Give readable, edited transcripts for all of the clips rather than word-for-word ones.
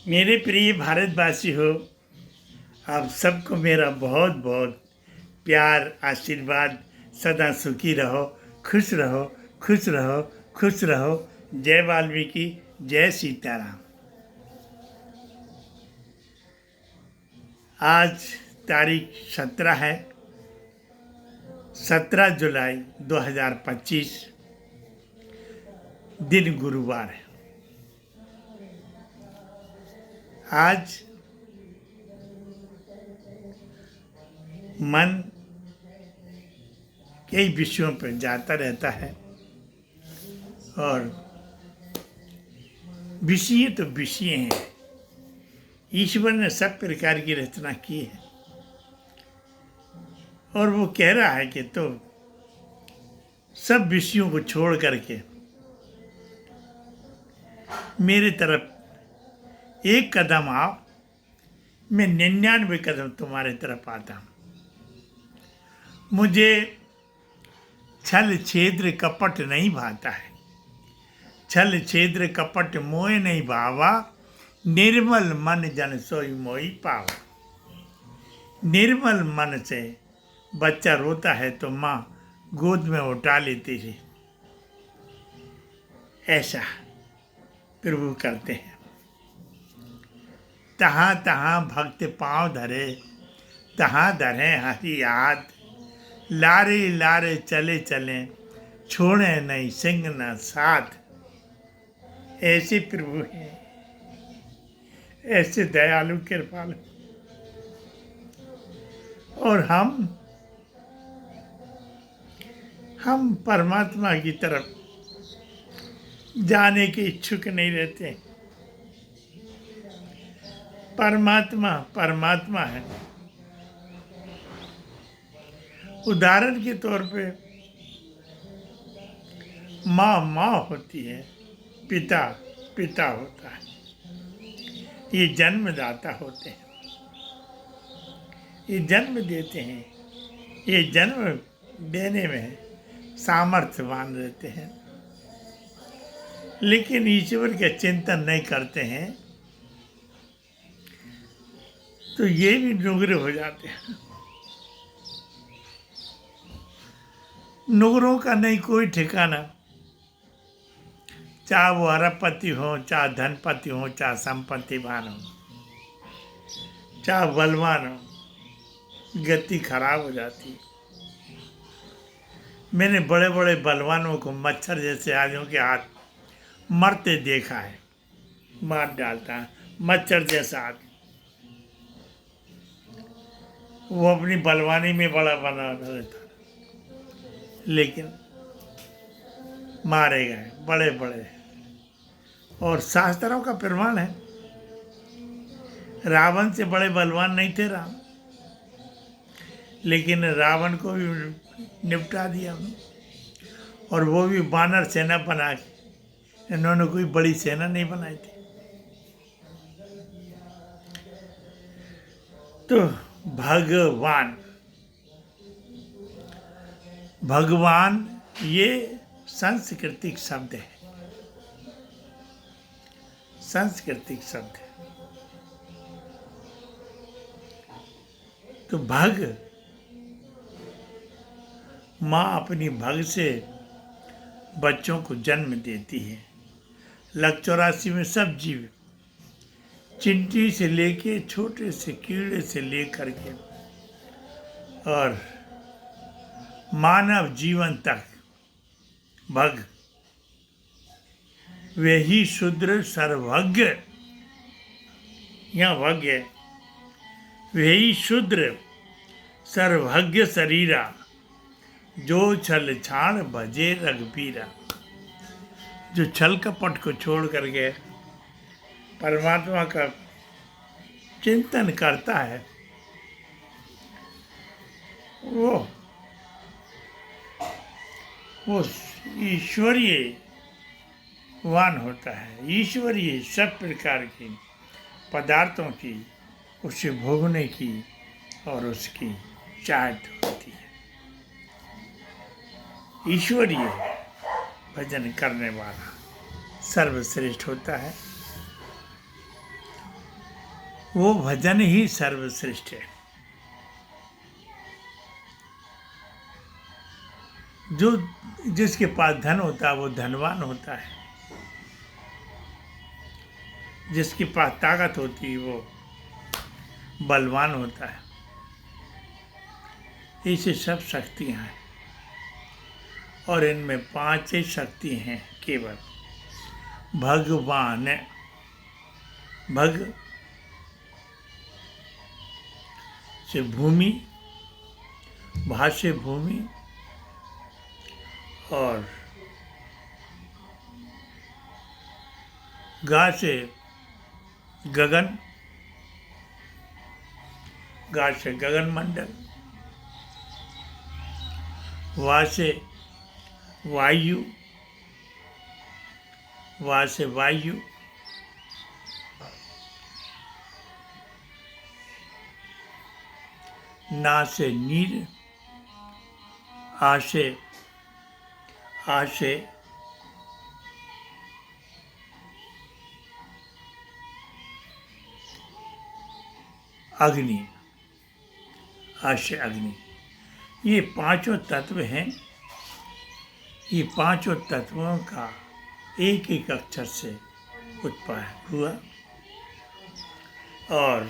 मेरे प्रिय भारतवासी हो, आप सबको मेरा बहुत बहुत प्यार आशीर्वाद। सदा सुखी रहो, खुश रहो, खुश रहो, खुश रहो। जय वाल्मीकि, जय सीताराम। आज तारीख 17 है, 17 जुलाई 2025, दिन गुरुवार है। आज मन कई विषयों पर जाता रहता है और विषय तो विषय हैं। ईश्वर ने सब प्रकार की रचना की है और वो कह रहा है कि तो सब विषयों को छोड़ करके मेरे तरफ एक कदम आओ, मैं 99 कदम तुम्हारे तरफ आता हूँ। मुझे छल छेद्र कपट नहीं भाता है, छल छेद्र कपट मोह नहीं भावा, निर्मल मन जन सोई मोई पावा। निर्मल मन से बच्चा रोता है तो माँ गोद में उठा लेती है। ऐसा प्रभु करते हैं। तहाँ तहाँ भक्त पाँव धरे, तहाँ धरे हरि याद। लारे लारे चले चले, छोड़े नहीं सिंह न साथ। ऐसे प्रभु हैं, ऐसे दयालु कृपालु। और हम परमात्मा की तरफ जाने के इच्छुक नहीं रहते। परमात्मा है। उदाहरण के तौर पे माँ होती है, पिता होता है। ये जन्मदाता होते हैं, ये जन्म देते हैं, ये जन्म देने में सामर्थ्यवान रहते हैं, लेकिन ईश्वर के चिंतन नहीं करते हैं तो ये भी नुगरे हो जाते हैं। नुगरों का नहीं कोई ठिकाना, चाहे वो अरबपति हो, चाहे धनपति हो, चाहे संपत्तिवान हो, चाहे बलवान हो, गति खराब हो जाती है। मैंने बड़े बड़े बलवानों को मच्छर जैसे आदमियों के हाथ मरते देखा है, मार डालता है मच्छर जैसा आदमी। वो अपनी बलवानी में बड़ा बना रहता, लेकिन मारे गए बड़े बड़े। और शास्त्रों का प्रमाण है, रावण से बड़े बलवान नहीं थे राम, लेकिन रावण को भी निपटा दिया उन्होंने। और वो भी वानर सेना बना के, इन्होंने कोई बड़ी सेना नहीं बनाई थी। तो भगवान ये सांस्कृतिक शब्द है, सांस्कृतिक शब्द है। तो माँ अपनी भग से बच्चों को जन्म देती है। 184 में सब जीव, चिंटी से लेके छोटे से कीड़े से लेकर के और मानव जीवन तक भग, वे ही शूद्र सर्वज्ञ। यहाँ भग है, वे ही शूद्र सर्वज्ञ शरीरा, जो छल छाड़ भजे रघुबीरा। जो छल कपट को छोड़ करके परमात्मा का चिंतन करता है, वो ईश्वरीयवान होता है। ईश्वरीय सब प्रकार की पदार्थों की उसे भोगने की और उसकी चाहत होती है। ईश्वरीय भजन करने वाला सर्वश्रेष्ठ होता है। वो भजन ही सर्वश्रेष्ठ है। जो जिसके पास धन होता है वो धनवान होता है, जिसके पास ताकत होती है वो बलवान होता है। ऐसे सब शक्तियाँ हैं और इनमें 5 ही शक्ति हैं केवल। भगवान, भग से भूमि, भा से भूमि और गा से गगन, गा से गगन मंडल, वा से वायु, वा से वायु, ना से नीर, आ से अग्नि, आ से अग्नि। ये 5 तत्व हैं। ये 5 तत्वों का एक एक अक्षर से उत्पन्न हुआ और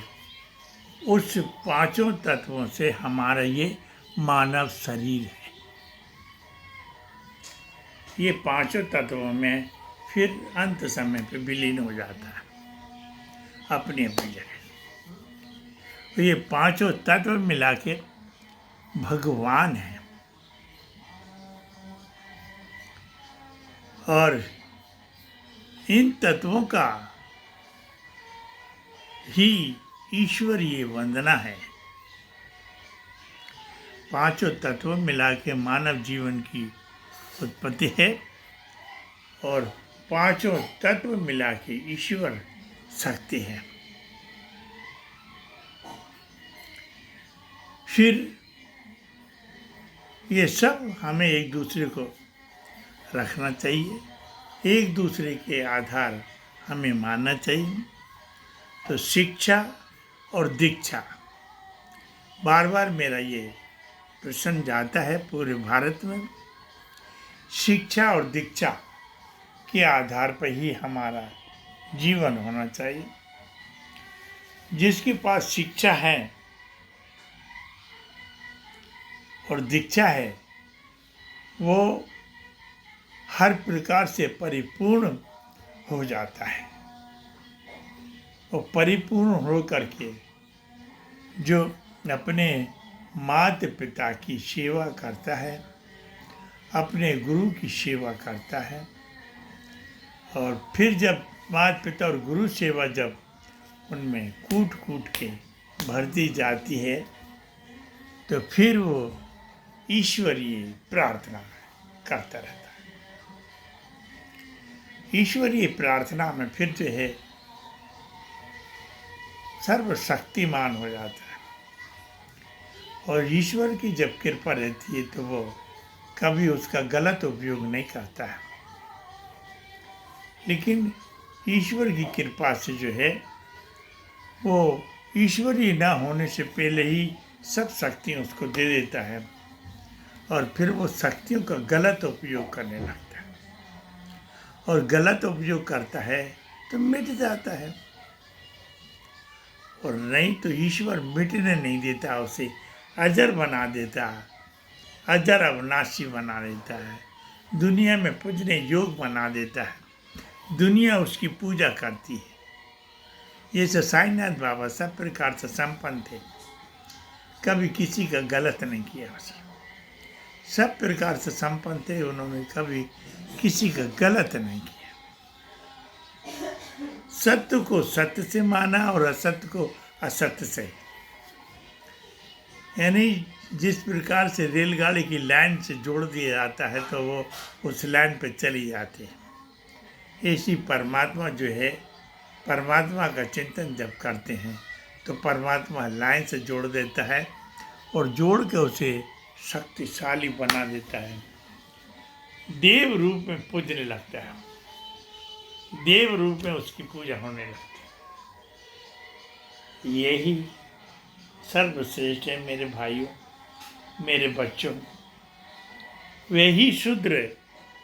उस 5 तत्वों से हमारा ये मानव शरीर है। ये 5 तत्वों में फिर अंत समय पे विलीन हो जाता है अपनी अपनी जगह। तो ये 5 तत्व मिला के भगवान है और इन तत्वों का ही ईश्वरीय वंदना है। 5 तत्व मिला के मानव जीवन की उत्पत्ति है और 5 तत्व मिला के ईश्वर शक्ति है। फिर ये सब हमें एक दूसरे को रखना चाहिए, एक दूसरे के आधार हमें मानना चाहिए। तो शिक्षा और दीक्षा, बार बार मेरा ये प्रश्न जाता है पूरे भारत में। शिक्षा और दीक्षा के आधार पर ही हमारा जीवन होना चाहिए। जिसके पास शिक्षा है और दीक्षा है वो हर प्रकार से परिपूर्ण हो जाता है और परिपूर्ण हो करके जो अपने माता पिता की सेवा करता है, अपने गुरु की सेवा करता है और फिर जब माता पिता और गुरु सेवा जब उनमें कूट कूट के भरती जाती है तो फिर वो ईश्वरीय प्रार्थना करता रहता है। ईश्वरीय प्रार्थना में फिर जो है सर्वशक्तिमान हो जाता है और ईश्वर की जब कृपा रहती है तो वो कभी उसका गलत उपयोग नहीं करता है। लेकिन ईश्वर की कृपा से जो है वो ईश्वरीय ना होने से पहले ही सब शक्तियाँ उसको दे देता है और फिर वो शक्तियों का गलत उपयोग करने लगता है और गलत उपयोग करता है तो मिट जाता है और नहीं तो ईश्वर मिटने नहीं देता, उसे अजर बना देता, अजर अविनाशी बना देता है, दुनिया में पूजने योग बना देता है, दुनिया उसकी पूजा करती है। ये जो साईनाथ बाबा सब प्रकार से संपन्न थे, कभी किसी का गलत नहीं किया उसे, सब प्रकार से संपन्न थे, उन्होंने कभी किसी का गलत नहीं किया। सत्य को सत्य से माना और असत्य को असत्य से। यानी जिस प्रकार से रेलगाड़ी की लाइन से जोड़ दिया जाता है तो वो उस लाइन पे चली जाती है। ऐसी परमात्मा जो है, परमात्मा का चिंतन जब करते हैं तो परमात्मा लाइन से जोड़ देता है और जोड़ के उसे शक्तिशाली बना देता है, देव रूप में पूजने लगता है, देव रूप में उसकी पूजा होने लगती है। यही सर्वश्रेष्ठ है मेरे भाइयों, मेरे बच्चों। वे ही शूद्र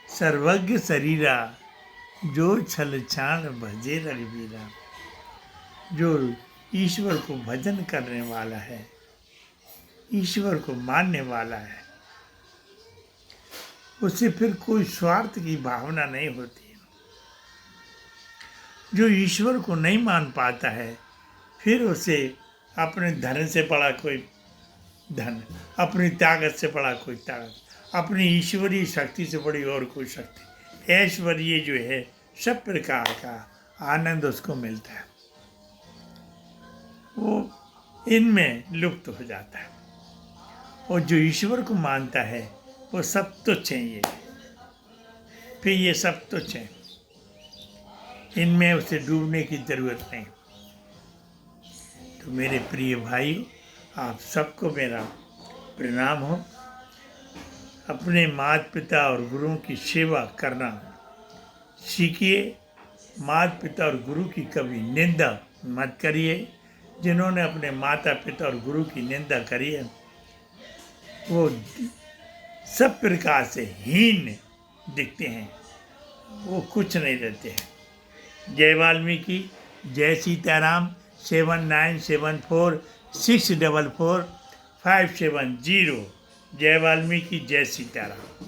सर्वज्ञ शरीरा, जो छल छाण भजे रघुवीरा। जो ईश्वर को भजन करने वाला है, ईश्वर को मानने वाला है, उससे फिर कोई स्वार्थ की भावना नहीं होती। जो ईश्वर को नहीं मान पाता है, फिर उसे अपने धन से बड़ा कोई धन, अपनी ताकत से बड़ा कोई ताकत, अपनी ईश्वरीय शक्ति से बड़ी और कोई शक्ति, ऐश्वर्य जो है, सब प्रकार का आनंद उसको मिलता है, वो इनमें लुप्त हो जाता है। और जो ईश्वर को मानता है वो सब तुच्छ हैं। ये फिर ये सब तुच्छ हैं, इनमें उसे डूबने की ज़रूरत नहीं। तो मेरे प्रिय भाई, आप सबको मेरा प्रणाम हो। अपने माता पिता और गुरुओं की सेवा करना सीखिए। माता पिता और गुरु की कभी निंदा मत करिए। जिन्होंने अपने माता पिता और गुरु की निंदा करी है, वो सब प्रकार से हीन दिखते हैं, वो कुछ नहीं रहते हैं। जय वाल्मीकि, जय सीताराम। 7974644570। जय वाल्मीकि, जय सीताराम।